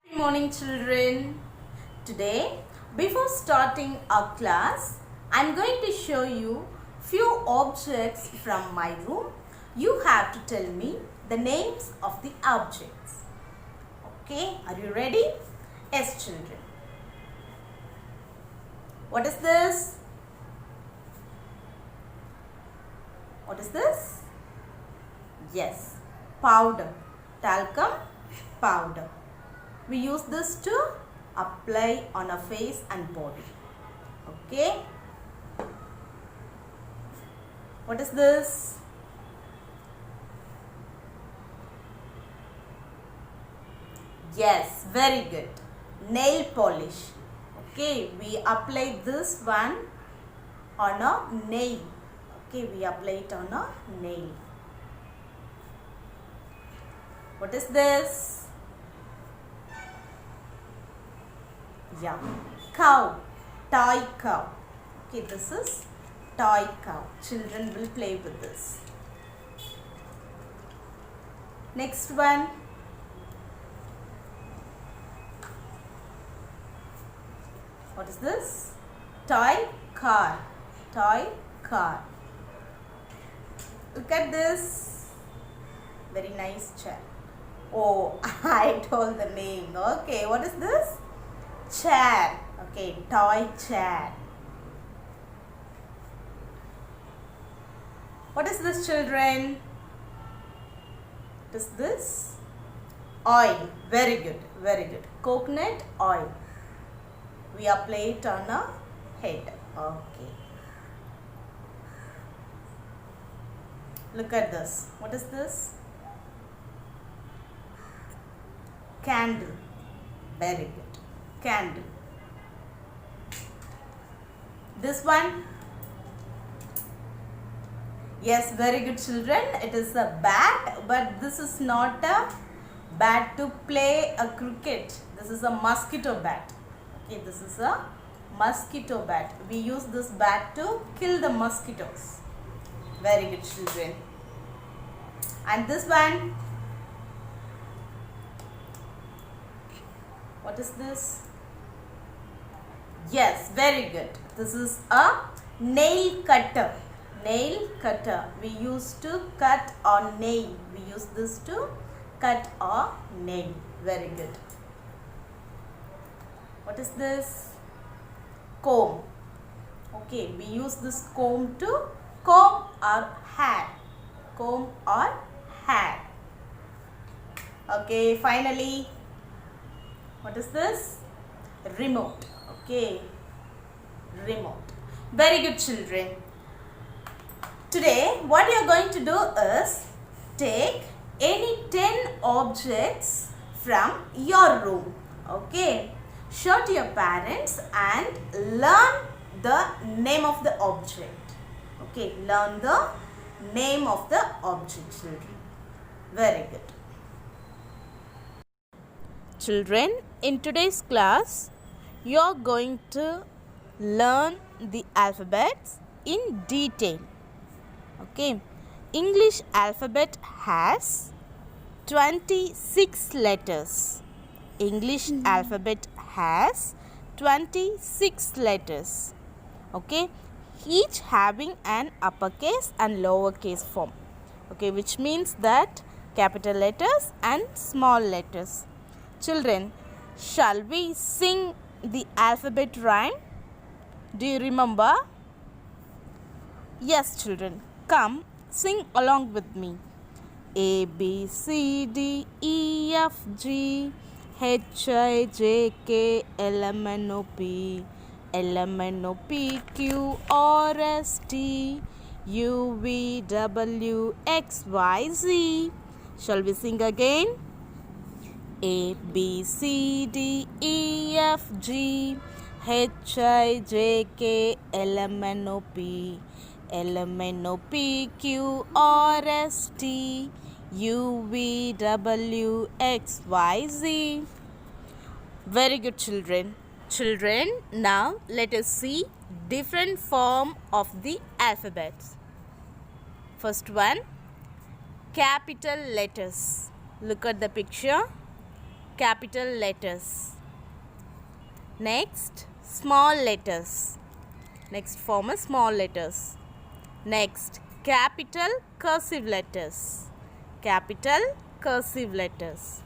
Good morning, children. Today, before starting our class, I am going to show you few objects from my room. You have to tell me the names of the objects. Okay, are you ready? Yes, children. What is this? What is this? Yes, powder, talcum powder. We use this to apply on our face and body. Okay. What is this? Yes, very good. Nail polish. Okay, we apply this one on a nail. Okay, we apply it on a nail. What is this? Yeah, cow, toy cow. Okay, this is toy cow. Children will play with this. Next one. What is this? Toy car. Toy car. Look at this. Very nice chair. Oh, I told the name. Okay, what is this? Chair. Okay, toy chair. What is this, children? What is this? Oil. Very good, very good. Coconut oil. We apply it on a head. Okay. Look at this. What is this? Candle. Very good. Candle. This one? Yes, very good, children. It is a bat, but this is not a bat to play a cricket. This is a mosquito bat. Okay, this is a mosquito bat. We use this bat to kill the mosquitoes. Very good, children. And this one? What is this? Yes, very good. This is a nail cutter. Nail cutter. We used to cut our nail. We use this to cut our nail. Very good. What is this? Comb. Okay, we use this comb to comb our hair. Comb our hair. Okay, finally, what is this? Remote. Okay, remote. Very good, children. Today, what you are going to do is take any 10 objects from your room. Okay, show to your parents and learn the name of the object. Okay, learn the name of the object, children. Very good. Children, in today's class, you are going to learn the alphabets in detail. Okay, English alphabet has 26 letters. English alphabet has 26 letters. Okay, each having an uppercase and lowercase form. Okay, which means that capital letters and small letters. Children, shall we sing the alphabet rhyme? Do you remember? Yes, children. Come, sing along with me. A, B, C, D, E, F, G, H, I, J, K, L, M, N, O, P, L, M, N, O, P, Q, R, S, T, U, V, W, X, Y, Z. Shall we sing again? A, B, C, D, E, F, G, H, I, J, K, L, M, N, O, P, L, M, N, O, P, Q, R, S, T, U, V, W, X, Y, Z. Very good, children. Children, now let us see different form of the alphabets. First one, capital letters. Look at the picture. capital letters. Next, small letters. Next form is small letters. Next, capital cursive letters. Capital cursive letters.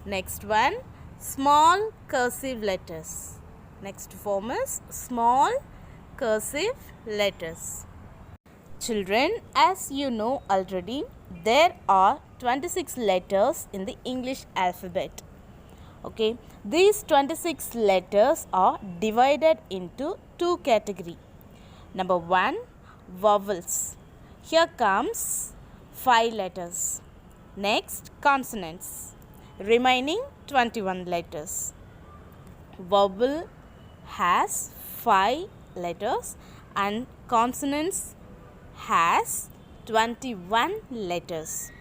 Next one, small cursive letters. Next form is small cursive letters. Children, as you know already, there are 26 letters in the English alphabet. Okay, these 26 letters are divided into two categories. Number 1, vowels. Here comes 5 letters. Next, consonants. Remaining 21 letters. Vowel has 5 letters and consonants has 21 letters.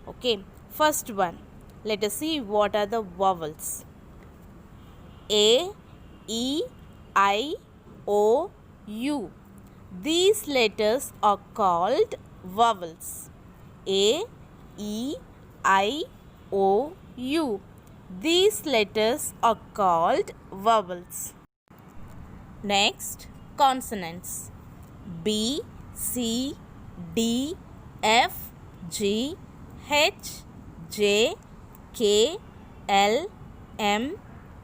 Okay, first one. Let us see what are the vowels. A, E, I, O, U. These letters are called vowels. A, E, I, O, U. These letters are called vowels. Next, consonants. B, C, D, F, G, H, J, K, L, M,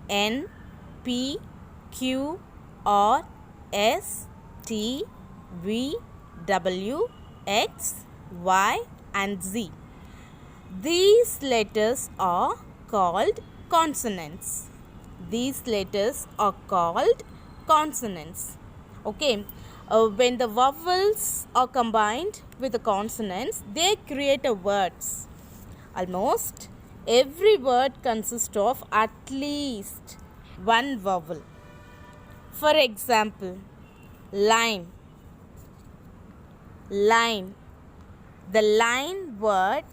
N, P, Q, R, S, T, V, W, X, Y and Z. These letters are called consonants. These letters are called consonants. Okay. When the vowels are combined with the consonants, they create a words. Almost every word consists of at least one vowel. For example, line. Line. The line word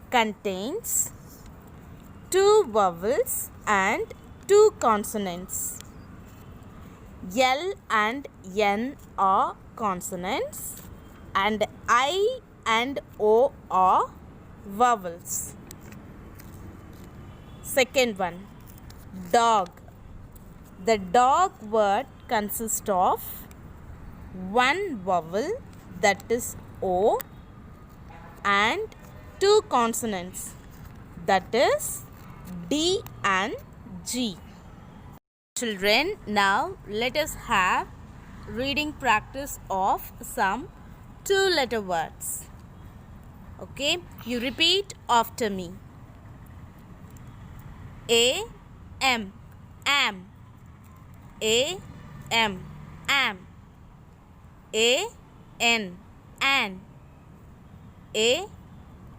contains 2 vowels and 2 consonants. L and N are consonants and I and O are vowels. Second one, dog. The dog word consists of 1 vowel, that is O, and 2 consonants, that is D and G. Children, now let us have reading practice of some 2-letter words. Okay, you repeat after me. A, M, am. A, M, am. A, N, an. A,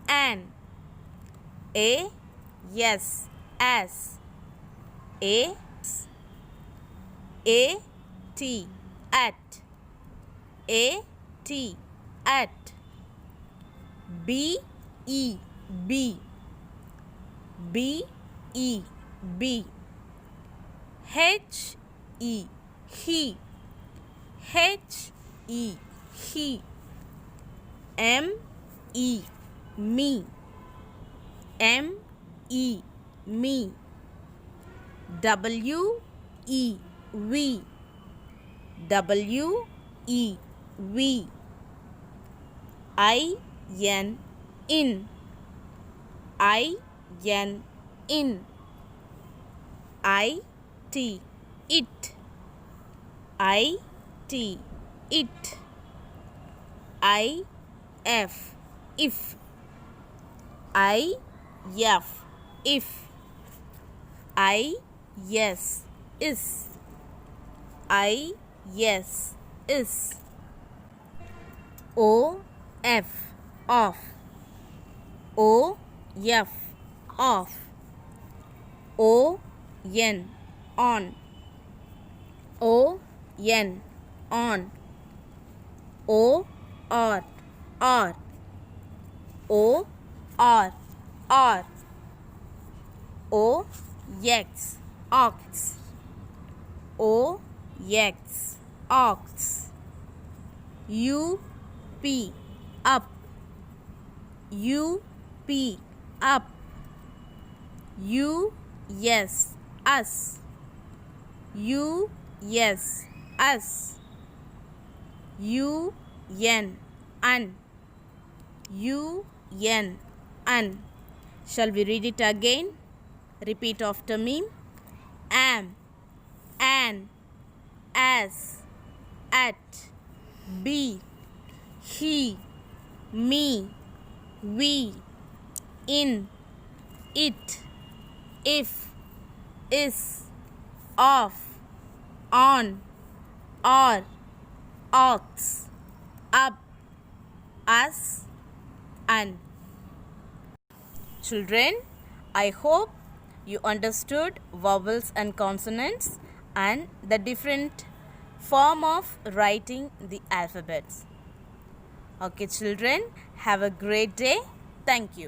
an. A, yes, as. A, T, at. A, T, at. B, E, B. B, E, B. H, E, he. H, E, he. M, E, me. M, E, me. W, E, we. W, E, we. I, N, in. I, N, in. I, T, it. I, T, it. I, F, if. I, F, if. I, yes, is. I, yes, is. O, F, off. O, F, off. O, N, on. O, N, on. O, R, R. O, R, R. O, X, ox. O, X, ox. U, P, up. U, P, up. U, yes, us. U, yes, us. U, N, un. U, N, un. Shall we read it again? Repeat after me. Am, an, as, at, be, he, me, we, in, it, if, is, of, on, or, ox, up, us, and. Children, I hope you understood vowels and consonants and the different form of writing the alphabets. Okay, children, have a great day. Thank you.